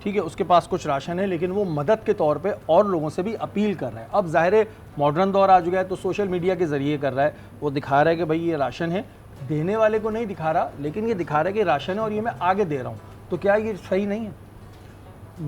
ٹھیک ہے، اس کے پاس کچھ راشن ہے لیکن وہ مدد کے طور پہ اور لوگوں سے بھی اپیل کر رہا ہے. اب ظاہر ہے ماڈرن دور آ چکا ہے تو سوشل میڈیا کے ذریعے کر رہا ہے، وہ دکھا رہا ہے کہ بھائی یہ راشن ہے، دینے والے کو نہیں دکھا رہا لیکن یہ دکھا رہا ہے کہ راشن ہے اور یہ میں آگے دے رہا ہوں. تو کیا یہ صحیح نہیں ہے؟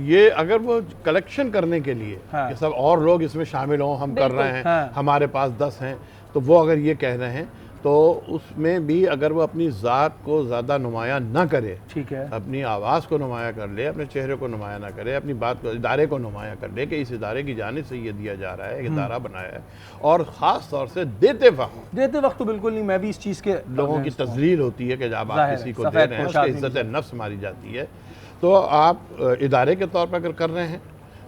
یہ اگر وہ کلیکشن کرنے کے لیے کہ سب اور لوگ اس میں شامل ہوں، ہم کر رہے ہیں، ہمارے پاس 10 ہیں، تو وہ اگر یہ کہہ رہے ہیں تو اس میں بھی اگر وہ اپنی ذات کو زیادہ نمایاں نہ کرے، ٹھیک ہے، اپنی آواز کو نمایاں کر لے، اپنے چہرے کو نمایاں نہ کرے، اپنی بات کو، ادارے کو نمایاں کر لے کہ اس ادارے کی جانب سے یہ دیا جا رہا ہے، ادارہ بنایا ہے، اور خاص طور سے دیتے وقت تو بالکل نہیں. میں بھی اس چیز کے لوگوں کی تذلیل ہوتی ہے کہ جب آپ کسی کو دے رہے ہیں اس کی عزت نفس ماری جاتی ہے. تو آپ ادارے کے طور پر اگر کر رہے ہیں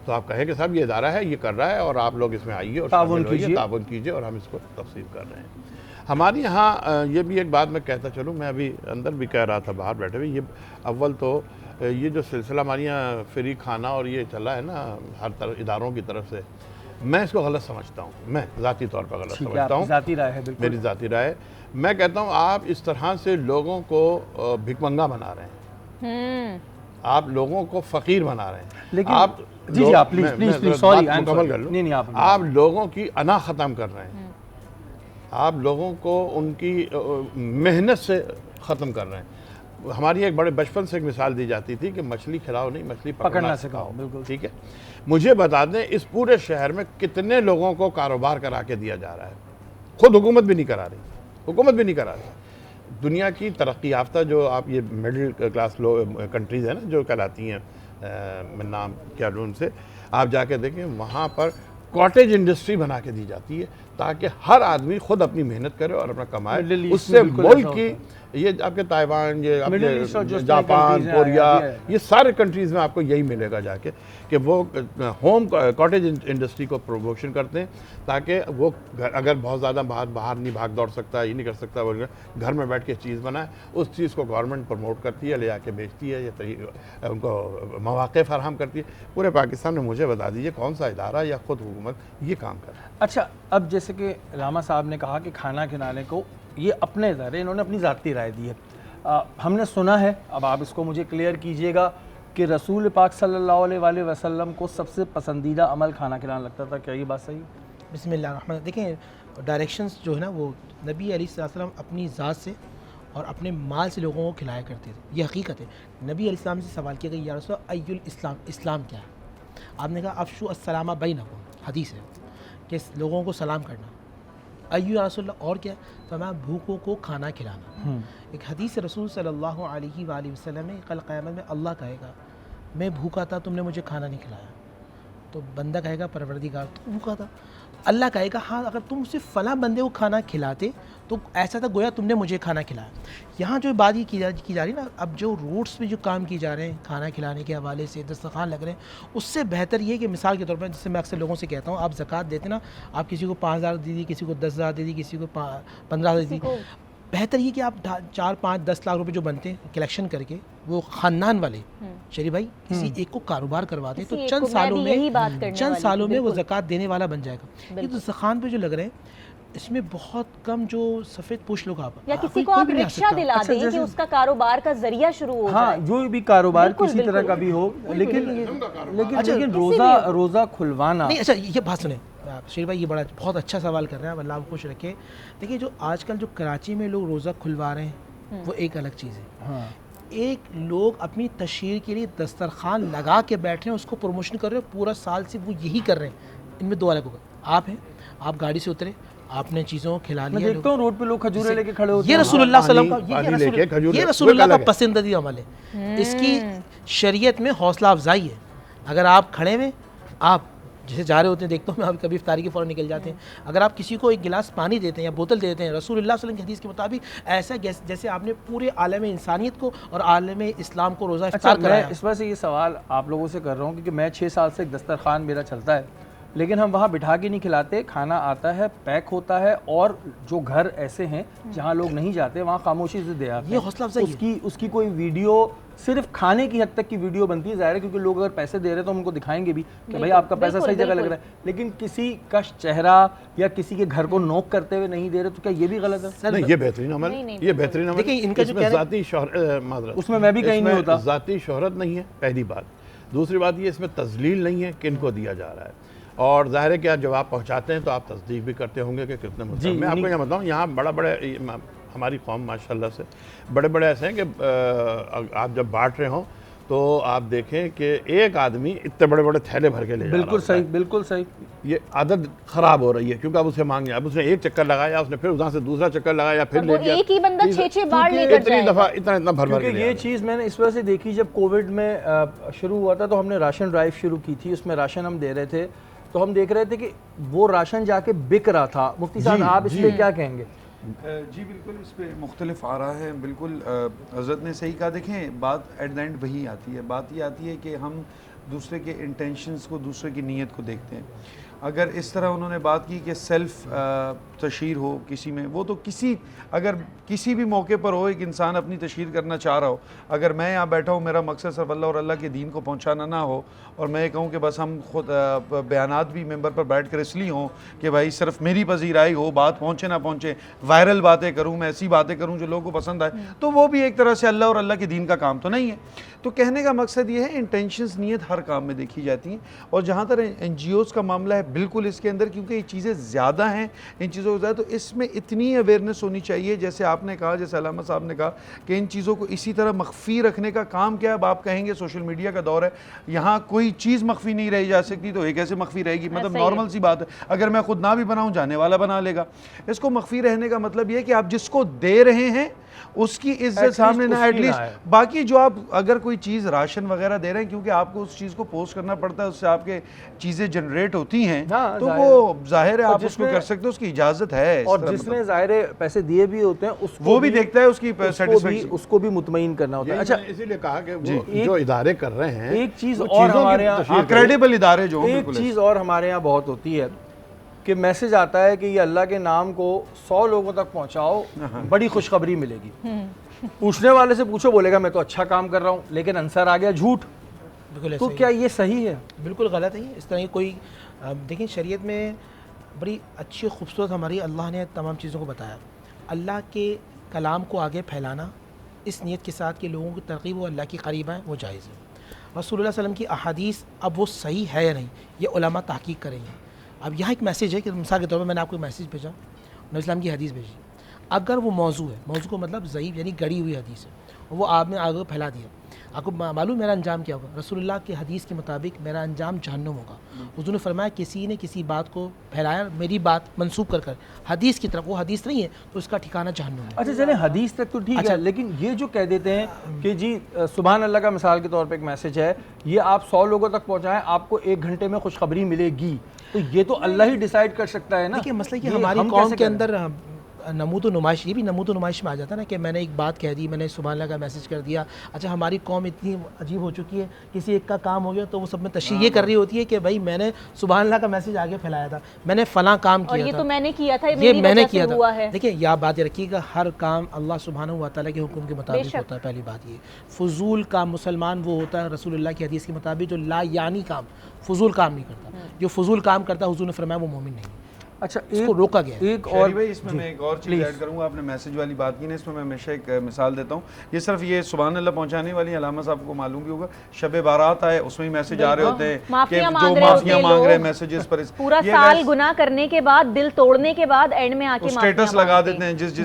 تو آپ کہیں کہ صاحب یہ ادارہ ہے، یہ کر رہا ہے اور آپ لوگ اس میں آئیے اور تعاون کیجئے اور ہم اس کو تفصیل کر رہے ہیں. ہمارے یہاں یہ بھی ایک بات میں کہتا چلوں، میں ابھی اندر بھی کہہ رہا تھا باہر بیٹھے ہوئے، یہ اول تو یہ جو سلسلہ ہمارے یہاں فری کھانا اور یہ چلا ہے نا ہر طرف اداروں کی طرف سے، میں اس کو غلط سمجھتا ہوں. میں ذاتی طور پر غلط سمجھتا ہوں، ذاتی رائے ہے، میری ذاتی رائے. میں کہتا ہوں آپ اس طرح سے لوگوں کو بھک منگا بنا رہے ہیں، آپ لوگوں کو فقیر بنا رہے ہیں، لیکن آپ مکمل کر لوں، آپ لوگوں کی انا ختم کر رہے ہیں، آپ لوگوں کو ان کی محنت سے ختم کر رہے ہیں. ہماری ایک بڑے بچپن سے ایک مثال دی جاتی تھی کہ مچھلی کھلاؤ نہیں، مچھلی پکڑنا سکھاؤ. ٹھیک ہے، مجھے بتا دیں اس پورے شہر میں کتنے لوگوں کو کاروبار کرا کے دیا جا رہا ہے؟ خود حکومت بھی نہیں کرا رہی. دنیا کی ترقی یافتہ جو آپ یہ مڈل کلاس کنٹریز ہیں نا جو کہلاتی ہیں، میں نام کیا لوں ان سے، آپ جا کے دیکھیں وہاں پر کاٹیج انڈسٹری بنا کے دی جاتی ہے تاکہ ہر آدمی خود اپنی محنت کرے اور اپنا کمائے. اس سے ملک کی، یہ آپ کے تائیوان، یہ آپ کے جاپان، کوریا، یہ سارے کنٹریز میں آپ کو یہی ملے گا جا کے کہ وہ ہوم کاٹیج انڈسٹری کو پروموشن کرتے ہیں تاکہ وہ اگر بہت زیادہ باہر نہیں بھاگ دوڑ سکتا، یہ نہیں کر سکتا، وہ گھر میں بیٹھ کے چیز بنائے. اس چیز کو گورنمنٹ پروموٹ کرتی ہے، لے جا کے بیچتی ہے، یا ان کو مواقع فراہم کرتی ہے. پورے پاکستان میں مجھے بتا دیجئے کون سا ادارہ یا خود حکومت یہ کام کر رہا ہے؟ اچھا، اب جیسے کہ راما صاحب نے کہا کہ کھانا کھلانے کو یہ اپنے ادارے، انہوں نے اپنی ذاتی رائے دی ہے. ہم نے سنا ہے، اب آپ اس کو مجھے کلیئر کیجئے گا، کہ رسول پاک صلی اللہ علیہ وآلہ وسلم کو سب سے پسندیدہ عمل کھانا کھلانا لگتا تھا. کیا یہ بات صحیح ہے؟ بسم اللہ الرحمن الرحیم. دیکھیں ڈائریکشنز جو ہے نا وہ نبی علیہ السلام اپنی ذات سے اور اپنے مال سے لوگوں کو کھلایا کرتے تھے. یہ حقیقت ہے. نبی علیہ السلام سے سوال کیا کہ یا رسول اللہ ای الاسلام، اسلام کیا ہے؟ آپ نے کہا افشو السلام بینکم، حدیث ہے کہ لوگوں کو سلام کرنا. ایو یا رسول اللہ اور کیا؟ فرمایا بھوکوں کو کھانا کھلانا. ایک حدیث رسول صلی اللہ علیہ وآلہ وسلم میں کل قیامت میں اللہ کہے گا میں بھوکا تھا، تم نے مجھے کھانا نہیں کھلایا. تو بندہ کہے گا پروردگار تو بھوکا تھا. اللہ کہے گا ہاں اگر تم صرف فلاں بندے کو کھانا کھلاتے تو ایسا تھا گویا تم نے مجھے کھانا کھلایا. یہاں جو بات یہ کی جا رہی نا، اب جو روڈس پہ جو کام کی جا رہے ہیں کھانا کھلانے کے حوالے سے، دسترخوان لگ رہے ہیں، اس سے بہتر یہ کہ مثال کے طور پر جس سے میں اکثر لوگوں سے کہتا ہوں، آپ زکوٰۃ دیتے نا، آپ کسی کو 5,000 دے دی، کسی کو 10,000 دے دی، کسی کو 15,000 دے دی. بہتر یہ کہ آپ 4, 5, 10 لاکھ روپے جو بنتے ہیں کلیکشن کر کے وہ خاندان والے شریف بھائی کسی ایک کو کاروبار کروا دیں تو چند سالوں میں وہ زکوٰۃ دینے والا بن جائے گا. یہ دسترخوان پہ جو لگ رہے ہیں اس میں بہت کم جو سفید پوش لوگ آپ یا کسی کو آپ رکشہ دلا دیں کہ اس کا کاروبار کا ذریعہ شروع ہو جائے. ہاں جو بھی کاروبار کسی طرح کا بھی ہو، لیکن روزہ کھلوانا. نہیں اچھا یہ بات سنیں شیر بھائی، یہ بہت اچھا سوال کر رہے ہیں، اللہ آپ خوش رکھے. دیکھیے جو آج کل جو کراچی میں لوگ روزہ کھلوا رہے ہیں وہ ایک الگ چیز ہے. ایک لوگ اپنی تشہیر کے لیے دسترخوان لگا کے بیٹھے ہیں، اس کو پروموشن کر رہے ہیں، پورا سال سے وہ یہی کر رہے ہیں. ان میں دو الگ ہوگا. آپ ہیں، آپ گاڑی سے اترے، آپ نے چیزوں کو کھلا لیا. میں دیکھتا ہوں روڈ پہ لوگ کھجورے لے کے کھڑے ہوتے ہیں. یہ رسول اللہ صلی اللہ علیہ وسلم یہ رسول اللہ کا پسندیدہ عمل ہے. اس کی شریعت میں حوصلہ افزائی ہے. اگر آپ کھڑے ہوئے، آپ جیسے جا رہے ہوتے ہیں، دیکھتا ہوں میں کبھی افطاری کے فوراً نکل جاتے ہیں، اگر آپ کسی کو ایک گلاس پانی دیتے ہیں یا بوتل دیتے ہیں، رسول اللہ صلی اللہ علیہ وسلم کی حدیث کے مطابق ایسا جیسے آپ نے پورے عالم انسانیت کو اور عالم اسلام کو روزہ افطار کرایا. میں اس وجہ سے یہ سوال آپ لوگوں سے کر رہا ہوں کیونکہ میں 6 سال سے ایک دسترخوان میرا چلتا ہے، لیکن ہم وہاں بٹھا کے نہیں کھلاتے. کھانا آتا ہے، پیک ہوتا ہے، اور جو گھر ایسے ہیں جہاں لوگ نہیں جاتے وہاں خاموشی سے دے آتے ہیں. یہ حوصلہ افزائی اس کی کوئی ویڈیو صرف کھانے کی حد تک کی ویڈیو بنتی ہے، ظاہر ہے کیونکہ لوگ اگر پیسے دے رہے ہیں تو ان کو دکھائیں گے بھی کہ بھائی آپ کا پیسہ صحیح جگہ لگ رہا ہے. لیکن کسی کا چہرہ یا کسی کے گھر کو نوک کرتے ہوئے نہیں دے رہے تو کیا یہ بھی غلط ہے؟ نہیں، یہ بہترین عمل، یہ بہترین عمل. دیکھیں ان کا جو ذاتی شہرت، اس میں میں بھی کہیں نہیں ہوتا، ذاتی شہرت نہیں ہے پہلی بات. دوسری بات یہ اس میں تذلیل نہیں ہے کن کو دیا جا رہا ہے، اور ظاہر ہے کہ جب آپ پہنچاتے ہیں تو آپ تصدیق بھی کرتے ہوں گے کہ کتنے مسلم. میں آپ کو یہ بتاؤں یہاں بڑے ہماری قوم ماشاءاللہ سے بڑے ایسے ہیں کہ آپ جب بانٹ رہے ہوں تو آپ دیکھیں کہ ایک آدمی اتنے بڑے تھیلے بھر کے لے جا رہا بالکل صحیح، بالکل صحیح. یہ عادت خراب ہو رہی ہے کیونکہ اب اسے مانگے، اب اس نے ایک چکر لگایا، اس نے پھر وہاں سے دوسرا چکر لگایا، پھر لے گیا، ایک ہی بندہ 6 بار لے کر اتنی جائے دفعہ اتنا بھر کے کیونکہ یہ چیز میں نے اس وجہ سے دیکھی جب کووڈ میں شروع ہوا تھا تو ہم نے راشن ڈرائیو شروع کی تھی، اس میں راشن ہم دے رہے تھے تو ہم دیکھ رہے تھے کہ وہ راشن جا کے بک رہا تھا. مفتی صاحب آپ اس پہ کیا کہیں گے؟ جی بالکل اس پہ مختلف آ رہا ہے. بالکل حضرت نے صحیح کہا. دیکھیں بات ایٹ دا اینڈ وہی آتی ہے، بات یہ آتی ہے کہ ہم دوسرے کے انٹینشنز کو، دوسرے کی نیت کو دیکھتے ہیں. اگر اس طرح انہوں نے بات کی کہ سیلف تشہیر ہو کسی میں، وہ تو اگر کسی بھی موقع پر ہو ایک انسان اپنی تشہیر کرنا چاہ رہا ہو، اگر میں یہاں بیٹھا ہوں میرا مقصد صرف اللہ اور اللہ کے دین کو پہنچانا نہ ہو اور میں یہ کہوں کہ بس ہم خود بیانات بھی ممبر پر بیٹھ کر اس لیے ہوں کہ بھائی صرف میری پذیرائی ہو، بات پہنچے نہ پہنچے، وائرل باتیں کروں، میں ایسی باتیں کروں جو لوگوں کو پسند آئے، تو وہ بھی ایک طرح سے اللہ اور اللہ کے دین کا کام تو نہیں ہے. تو کہنے کا مقصد یہ ہے انٹینشنز، نیت ہر کام میں دیکھی جاتی ہیں. اور جہاں تک این جی اوز کا معاملہ ہے بالکل اس کے اندر، کیونکہ یہ چیزیں زیادہ ہیں ان چیزوں کو زیادہ، تو اس میں اتنی اویئرنیس ہونی چاہیے جیسے آپ نے کہا، جیسے علامہ صاحب نے کہا کہ ان چیزوں کو اسی طرح مخفی رکھنے کا کام کیا ہے. اب آپ کہیں گے سوشل میڈیا کا دور ہے، یہاں کوئی چیز مخفی نہیں رہی جا سکتی، تو یہ کیسے مخفی رہے گی؟ مطلب نارمل سی بات ہے، اگر میں خود نہ بھی بناؤں جانے والا بنا لے گا. اس کو مخفی رہنے کا مطلب یہ ہے کہ آپ جس کو دے رہے ہیں اس کی عزت سامنے نہ، ایٹ لیسٹ باقی جو آپ اگر کوئی چیز راشن وغیرہ دے رہے ہیں کیونکہ آپ کو اس چیز کو پوسٹ کرنا پڑتا ہے، اس سے آپ کے چیزیں جنریٹ ہوتی ہیں، تو وہ ظاہر ہے آپ اس کو کر سکتے ہیں، اس کی اجازت ہے. اور جس نے ظاہر پیسے دیے بھی ہوتے ہیں وہ بھی دیکھتا ہے اس کی سیٹسفیکشن، اس کو بھی مطمئن کرنا ہوتا ہے. اچھا اسی لیے کہا کہ جو ادارے کر رہے ہیں، ایک چیز اور ہمارے یہاں کریڈیبل ادارے جو ایک چیز اور ہمارے یہاں بہت ہوتی ہے کہ میسج آتا ہے کہ یہ اللہ کے نام کو 100 لوگوں تک پہنچاؤ، بڑی خوشخبری ملے گی. پوچھنے والے سے پوچھو، بولے گا میں تو اچھا کام کر رہا ہوں، لیکن آنسر آ گیا جھوٹ. تو کیا یہ صحیح ہے؟ بالکل غلط ہے. اس طرح کی کوئی دیکھیں شریعت میں بڑی اچھی خوبصورت ہماری اللہ نے تمام چیزوں کو بتایا. اللہ کے کلام کو آگے پھیلانا اس نیت کے ساتھ کہ لوگوں کی ترغیب و اللہ کی قریب آئیں، وہ جائز ہے. رسول اللہ صلی اللہ علیہ وسلم کی احادیث اب وہ صحیح ہے یا نہیں یہ علماء تحقیق کریں گے. اب یہاں ایک میسیج ہے کہ مثال کے طور پر میں نے آپ کو ایک میسیج بھیجا، نبی اسلام کی حدیث بھیجی، اگر وہ موضوع ہے، موضوع کو مطلب ضعیف یعنی گڑی ہوئی حدیث ہے، اور وہ آپ نے آگے پھیلا دیا، آپ کو معلوم میرا انجام کیا ہوگا؟ رسول اللہ کی حدیث کے مطابق میرا انجام جہنم ہوگا. حضور نے فرمایا کسی نے کسی بات کو پھیلایا، میری بات منسوب کر کر حدیث کی طرف، وہ حدیث نہیں ہے تو اس کا ٹھکانہ جہنم ہے. اچھا چلیں حدیث تک تو ٹھیک ہے، لیکن یہ جو کہہ دیتے ہیں کہ جی سبحان اللہ کا مثال کے طور پہ ایک میسج ہے، یہ آپ 100 لوگوں تک پہنچائیں، آپ کو 1 گھنٹے میں خوشخبری ملے گی، تو یہ تو اللہ ہی ڈیسائیڈ کر سکتا ہے نا. دیکھیں مسئلہ یہ ہماری قوم کے اندر نمود و نمائش، یہ بھی نمود و نمائش میں آ جاتا ہے نا کہ میں نے ایک بات کہہ دی، میں نے سبحان اللہ کا میسج کر دیا. اچھا ہماری قوم اتنی عجیب ہو چکی ہے، کسی ایک کا کام ہو گیا تو وہ سب میں تشریح یہ کر رہی ہوتی ہے کہ بھائی میں نے سبحان اللہ کا میسج آگے پھیلایا تھا، میں نے فلاں کام کیا تھا، اور یہ تو میں نے کیا تھا، یہ میں نے کیا تھا. دیکھیں یہ بات یہ رکھیے گا، ہر کام اللہ سبحانہ و تعالیٰ کے حکم کے مطابق ہوتا ہے. پہلی بات یہ فضول کام مسلمان وہ ہوتا ہے رسول اللہ کی حدیث کے مطابق جو لا یعنی کام، فضول کام نہیں کرتا. جو فضول کام کرتا ہے حضور نے فرمایا وہ مومن نہیں. اچھا اس کو روکا گیا. ایک اور بھائی اس میں ایک اور چیز ایڈ کروں گا. آپ نے میسج والی بات کی نا، اس میں میں ہمیشہ ایک مثال دیتا ہوں. یہ صرف یہ سبحان اللہ پہنچانے والی علامہ صاحب کو معلوم بھی ہوگا، شب بارات آئے اس میں ہی میسج آ رہے ہوتے ہیں کہ جو معافیاں مانگ رہے ہیں میسیجز پر، پورا سال گناہ کرنے کے بعد، دل توڑنے کے بعد اینڈ میں آ کے اسٹیٹس لگا دیتے ہیں جس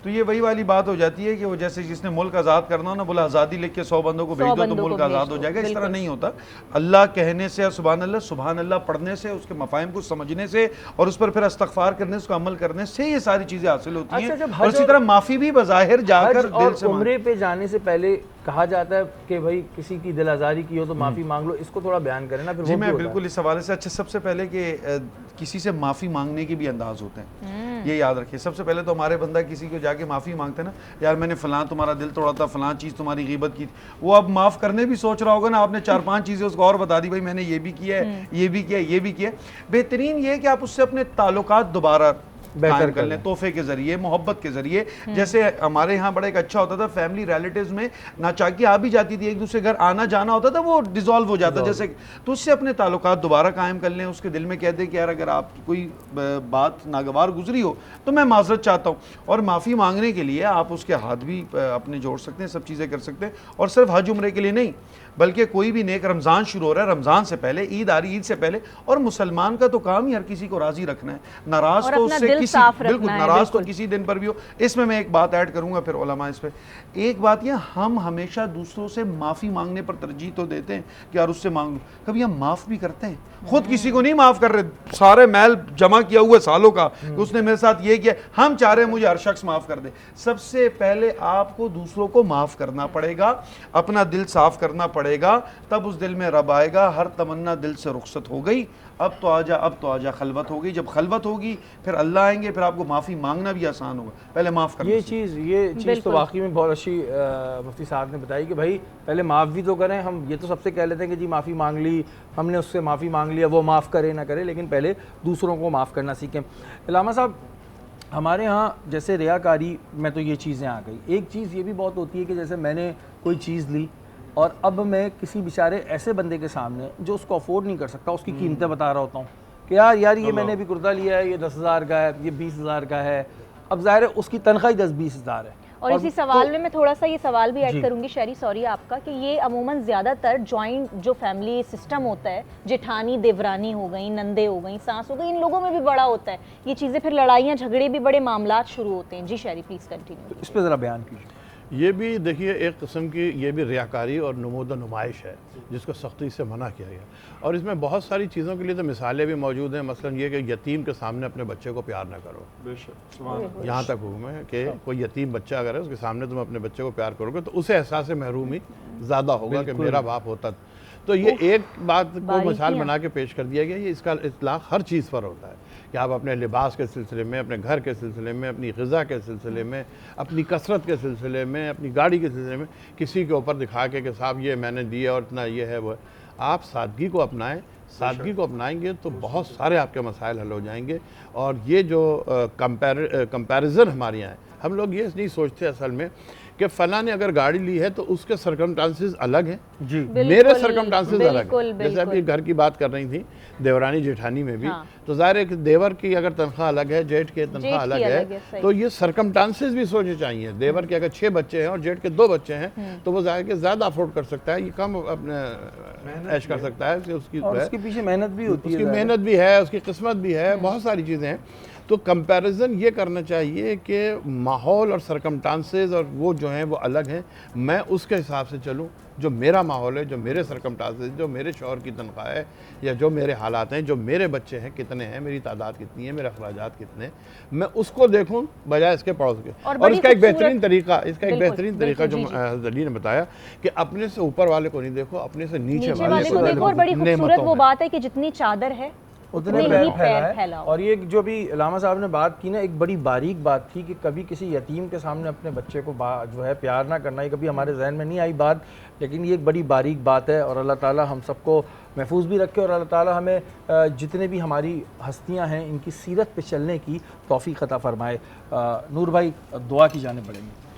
تو یہ وہی والی بات ہو جاتی ہے کہ وہ جیسے جس نے ملک آزاد کرنا ہو نا، بولا آزادی لکھ کے 100 بندوں کو بھیج دو تو ملک آزاد ہو جائے گا. اس طرح نہیں ہوتا. اللہ کہنے سے، سبحان اللہ پڑھنے سے، اس کے مفاہیم کو سمجھنے سے اور اس پر پھر استغفار کرنے، اس کو عمل کرنے سے یہ ساری چیزیں حاصل ہوتی ہیں. اور اسی طرح معافی بھی بظاہر جا کر دل سے. عمرے پہ جانے سے پہلے کہا جاتا ہے کہ بھائی کسی کی دل آزاری کی ہو تو معافی مانگ لو، اس کو تھوڑا بیان کریں نا. جی میں بالکل اس حوالے سے، اچھا سب سے پہلے کہ کسی سے معافی مانگنے کے بھی انداز ہوتے ہیں، یہ یاد رکھیے. سب سے پہلے تو ہمارے بندہ کسی کو جا کے معافی مانگتے ہیں نا، یار میں نے فلاں تمہارا دل توڑا تھا، فلاں چیز تمہاری غیبت کی، وہ اب معاف کرنے بھی سوچ رہا ہوگا نا، آپ نے 4-5 چیزیں اس کو اور بتا دی، بھائی میں نے یہ بھی کیا ہے، یہ بھی کیا ہے، یہ بھی کیا ہے. بہترین یہ ہے کہ آپ اس سے اپنے تعلقات دوبارہ قائم کر لیں، تحفے کے ذریعے، محبت کے ذریعے. جیسے ہمارے ہاں بڑا ایک اچھا ہوتا تھا، فیملی ریلیٹیوز میں ناچاکی آ بھی جاتی تھی، ایک دوسرے گھر آنا جانا ہوتا تھا، وہ ڈیزالو ہو جاتا جیسے. تو اس سے اپنے تعلقات دوبارہ قائم کر لیں. اس کے دل میں کہہ دیں کہ یار اگر آپ کوئی بات ناگوار گزری ہو تو میں معذرت چاہتا ہوں. اور معافی مانگنے کے لیے آپ اس کے ہاتھ بھی اپنے جوڑ سکتے ہیں، سب چیزیں کر سکتے ہیں. اور صرف حج عمرے کے لیے نہیں، بلکہ کوئی بھی نیک رمضان شروع ہو رہا ہے، رمضان سے پہلے عید آ رہی، عید سے پہلے، اور مسلمان کا تو کام ہی ہر کسی کو راضی رکھنا ہے، ناراض اور تو اپنا اس سے دل کسی صاف بالکل رکھنا ہے، ناراض تو بالکل۔ کسی دن پر بھی ہو۔ اس میں ایک بات ایڈ کروں گا، پھر علماء اس پہ ایک بات یہ، ہم ہمیشہ دوسروں سے معافی مانگنے پر ترجیح تو دیتے ہیں کہ یار اس سے مانگ لو، کبھی ہم معاف بھی کرتے ہیں، خود کسی کو نہیں معاف کر رہے، سارے میل جمع کیا ہوا سالوں کا کہ اس نے میرے ساتھ یہ کیا، ہم چاہ رہے ہیں مجھے ہر شخص معاف کر دے۔ سب سے پہلے آپ کو دوسروں کو معاف کرنا پڑے گا، اپنا دل صاف کرنا پڑے گا، تب اس دل میں رب آئے گا، ہر تمنا دل سے رخصت ہو گئی، اب تو آجا، اب تو آجا، خلوت ہو گئی، جب خلوت ہوگی پھر اللہ آئیں گے، پھر آپ کو معافی مانگنا بھی آسان ہوگا، پہلے معاف کرنا یہ سیکھیں۔ چیز تو واقعی میں بہت اچھی مفتی صاحب نے بتائی کہ بھائی پہلے معاف بھی تو کریں۔ ہم یہ تو سب سے کہہ لیتے ہیں کہ جی معافی مانگ لی، ہم نے اس سے معافی مانگ لیا، وہ معاف کرے نہ کرے، لیکن پہلے دوسروں کو معاف کرنا سیکھیں۔ علامہ صاحب، ہمارے ہاں جیسے ریاکاری میں تو یہ چیزیں آ گئی، ایک چیز یہ بھی بہت ہوتی ہے کہ جیسے میں نے کوئی چیز لی اور اب میں کسی بیچارے ایسے بندے کے سامنے جو اس کو افورڈ نہیں کر سکتا، اس کی قیمتیں بتا رہا ہوتا ہوں کہ یار یہ میں نے بھی کرتا لیا ہے، یہ 10,000 کا ہے، یہ 20,000 کا ہے، اب ظاہر ہے اس کی تنخواہ ہی 10-20 ہزار ہے۔ اور اسی سوال میں تھوڑا سا یہ سوال بھی ایڈ کروں گی شہری، سوری آپ کا، کہ یہ عموماً زیادہ تر جوائنٹ جو فیملی سسٹم ہوتا ہے، جٹھانی دیورانی ہو گئیں، نندے ہو گئیں، ساس ہو گئی، ان لوگوں میں بھی بڑا ہوتا ہے یہ چیزیں، پھر لڑائیاں جھگڑے بھی بڑے معاملات شروع ہوتے ہیں۔ جی شہری پلیز کنٹینیو۔ اس پہ ذرا بیان کیجیے۔ یہ بھی دیکھیے ایک قسم کی یہ بھی ریاکاری اور نمود و نمائش ہے جس کو سختی سے منع کیا گیا، اور اس میں بہت ساری چیزوں کے لیے تو مثالیں بھی موجود ہیں، مثلا یہ کہ یتیم کے سامنے اپنے بچے کو پیار نہ کرو، بے شک، سبحان اللہ۔ یہاں تک حکم ہے کہ کوئی یتیم بچہ اگر ہے اس کے سامنے تم اپنے بچے کو پیار کرو گے تو اسے احساس محرومی زیادہ ہوگا کہ میرا باپ ہوتا۔ تو یہ ایک بات کو مثال بنا کے پیش کر دیا گیا، یہ اس کا اطلاق ہر چیز پر ہوتا ہے کہ آپ اپنے لباس کے سلسلے میں، اپنے گھر کے سلسلے میں، اپنی غذا کے سلسلے میں، اپنی کثرت کے سلسلے میں، اپنی گاڑی کے سلسلے میں کسی کے اوپر دکھا کے کہ صاحب یہ میں نے دیے اور اتنا یہ ہے وہ ہے۔ آپ سادگی کو اپنائیں، سادگی کو اپنائیں گے تو بہت سارے آپ کے مسائل حل ہو جائیں گے۔ اور یہ جو کمپیریزن ہمارے یہاں ہے، ہم لوگ یہ نہیں سوچتے اصل میں کہ فلاں نے اگر گاڑی لی ہے تو اس کے سرکمسٹانسز الگ ہیں، جی میرے سرکمسٹانسز الگ ہیں۔ جیسے ابھی گھر کی بات کر رہی تھی دیورانی جیٹھانی میں بھی، تو ظاہر ہے کہ دیور کی اگر تنخواہ الگ ہے، جیٹھ کی تنخواہ الگ ہے، تو یہ سرکمسٹانسز بھی سوچنے چاہیے۔ دیور کے اگر 6 بچے ہیں اور جیٹھ کے 2 بچے ہیں تو وہ ظاہر کہ زیادہ افورڈ کر سکتا ہے، یہ کم اپنے عیش کر سکتا ہے، اس کے پیچھے محنت بھی ہوتی ہے، اس کی محنت بھی ہے، اس کی قسمت بھی ہے، بہت ساری چیزیں ہیں۔ تو کمپیریزن یہ کرنا چاہیے کہ ماحول اور سرکمسٹانسز اور وہ جو ہیں وہ الگ ہیں، میں اس کے حساب سے چلوں، جو میرا ماحول ہے، جو میرے سرکمسٹانسز، جو میرے شوہر کی تنخواہ ہے، یا جو میرے حالات ہیں، جو میرے بچے ہیں کتنے ہیں، میری تعداد کتنی ہے، میرے اخراجات کتنے ہیں، میں اس کو دیکھوں بجائے اس کے پڑوس کے۔ اور اس کا ایک بہترین طریقہ جو حضرت علی نے بتایا کہ اپنے سے اوپر والے کو نہیں دیکھو، اپنے سے نیچے والے کو دیکھو۔ اور بڑی خوبصورت وہ بات ہے کہ جتنی چادر ہے اتنے پیر پھیلاؤ۔ اور یہ جو بھی علامہ صاحب نے بات کی نا، ایک بڑی باریک بات تھی کہ کبھی کسی یتیم کے سامنے اپنے بچے کو جو ہے پیار نہ کرنا، یہ کبھی ہمارے ذہن میں نہیں آئی بات، لیکن یہ ایک بڑی باریک بات ہے، اور اللہ تعالیٰ ہم سب کو محفوظ بھی رکھے، اور اللہ تعالیٰ ہمیں جتنے بھی ہماری ہستیاں ہیں ان کی سیرت پہ چلنے کی توفیق عطا فرمائے۔ نور بھائی دعا کی جانب بڑھیں گے۔